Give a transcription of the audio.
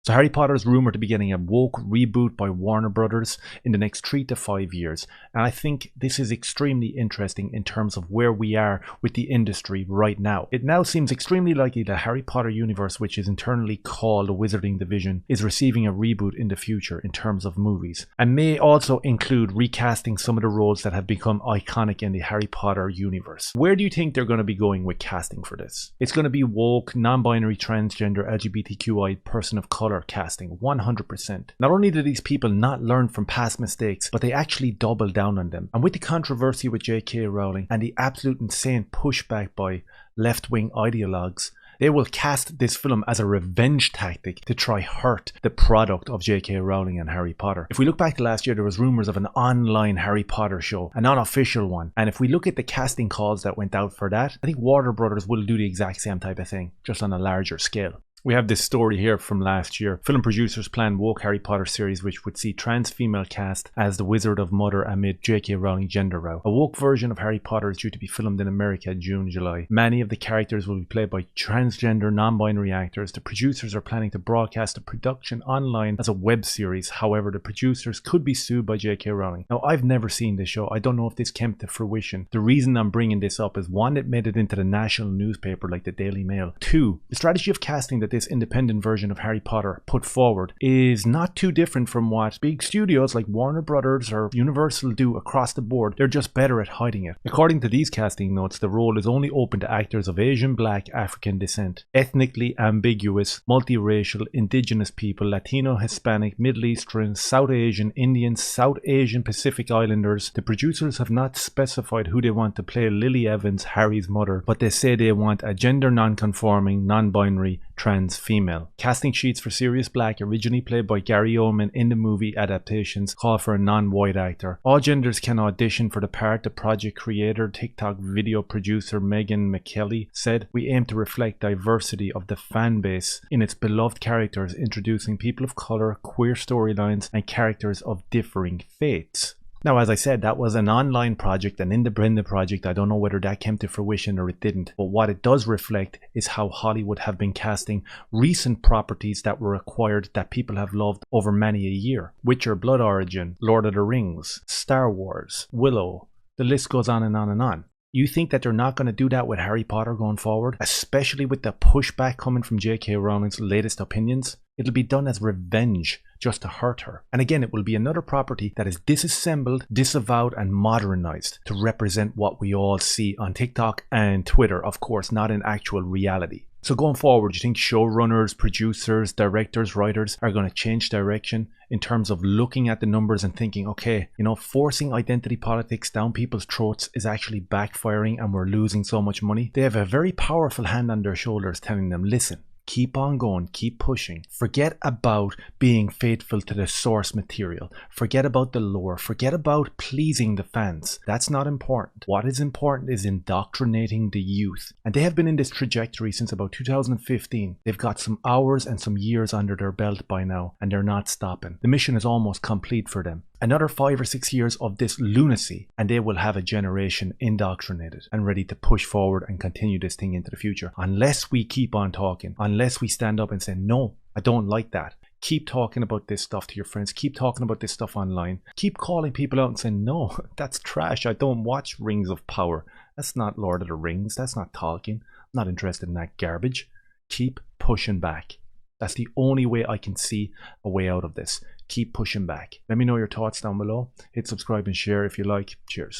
So Harry Potter is rumored to be getting a woke reboot by Warner Brothers in the next 3 to 5 years. And I think this is extremely interesting in terms of where we are with the industry right now. It now seems extremely likely that Harry Potter universe, which is internally called the Wizarding Division, is receiving a reboot in the future in terms of movies, and may also include recasting some of the roles that have become iconic in the Harry Potter universe. Where do you think they're going to be going with casting for this? It's going to be woke, non-binary, transgender, LGBTQI, person of color casting, 100%. Not only do these people not learn from past mistakes, but they actually double down on them. And with the controversy with J.K. Rowling and the absolute insane pushback by left-wing ideologues, they will cast this film as a revenge tactic to try hurt the product of J.K. Rowling and Harry Potter. If we look back to last year, there was rumors of an online Harry Potter show, an unofficial one. And if we look at the casting calls that went out for that, I think Warner Brothers will do the exact same type of thing, just on a larger scale. We have this story here from last year. Film producers plan woke Harry Potter series which would see trans female cast as the Wizard of Mother amid J.K. Rowling gender row. A woke version of Harry Potter is due to be filmed in America June, July. Many of the characters will be played by transgender, non-binary actors. The producers are planning to broadcast the production online as a web series. However, the producers could be sued by J.K. Rowling. Now, I've never seen this show. I don't know if this came to fruition. The reason I'm bringing this up is, one, it made it into the national newspaper like the Daily Mail. Two, the strategy of casting that this independent version of Harry Potter put forward is not too different from what big studios like Warner Brothers or Universal do across the board. They're just better at hiding it. According to these casting notes, the role is only open to actors of Asian, Black, African descent, ethnically ambiguous, multiracial, indigenous people, Latino, Hispanic, Middle Eastern, South Asian, Indian, South Asian, Pacific Islanders. The producers have not specified who they want to play Lily Evans, Harry's mother, but they say they want a gender non-conforming, non-binary, trans female. Casting sheets for Sirius Black, originally played by Gary Oldman in the movie adaptations, call for a non-white actor. All genders can audition for the part. The project creator, TikTok video producer Megan McKelly said, "We aim to reflect diversity of the fan base in its beloved characters, introducing people of color, queer storylines, and characters of differing faiths." Now, as I said, that was an online project, an independent project. I don't know whether that came to fruition or it didn't. But what it does reflect is how Hollywood have been casting recent properties that were acquired that people have loved over many a year. Witcher, Blood Origin, Lord of the Rings, Star Wars, Willow. The list goes on and on and on. You think that they're not going to do that with Harry Potter going forward? Especially with the pushback coming from J.K. Rowling's latest opinions? It'll be done as revenge, just to hurt her. And again, it will be another property that is disassembled, disavowed, and modernized to represent what we all see on TikTok and Twitter, of course, not in actual reality. So going forward, do you think showrunners, producers, directors, writers are going to change direction in terms of looking at the numbers and thinking, okay, forcing identity politics down people's throats is actually backfiring and we're losing so much money? They have a very powerful hand on their shoulders telling them, listen, keep on going, keep pushing. Forget about being faithful to the source material. Forget about the lore. Forget about pleasing the fans. That's not important. What is important is indoctrinating the youth. And they have been in this trajectory since about 2015. They've got some hours and some years under their belt by now, and they're not stopping. The mission is almost complete for them. Another 5 or 6 years of this lunacy, and they will have a generation indoctrinated and ready to push forward and continue this thing into the future. Unless we keep on talking, unless we stand up and say, no, I don't like that. Keep talking about this stuff to your friends. Keep talking about this stuff online. Keep calling people out and saying, no, that's trash. I don't watch Rings of Power. That's not Lord of the Rings. That's not Tolkien. I'm not interested in that garbage. Keep pushing back. That's the only way I can see a way out of this. Keep pushing back. Let me know your thoughts down below. Hit subscribe and share if you like. Cheers.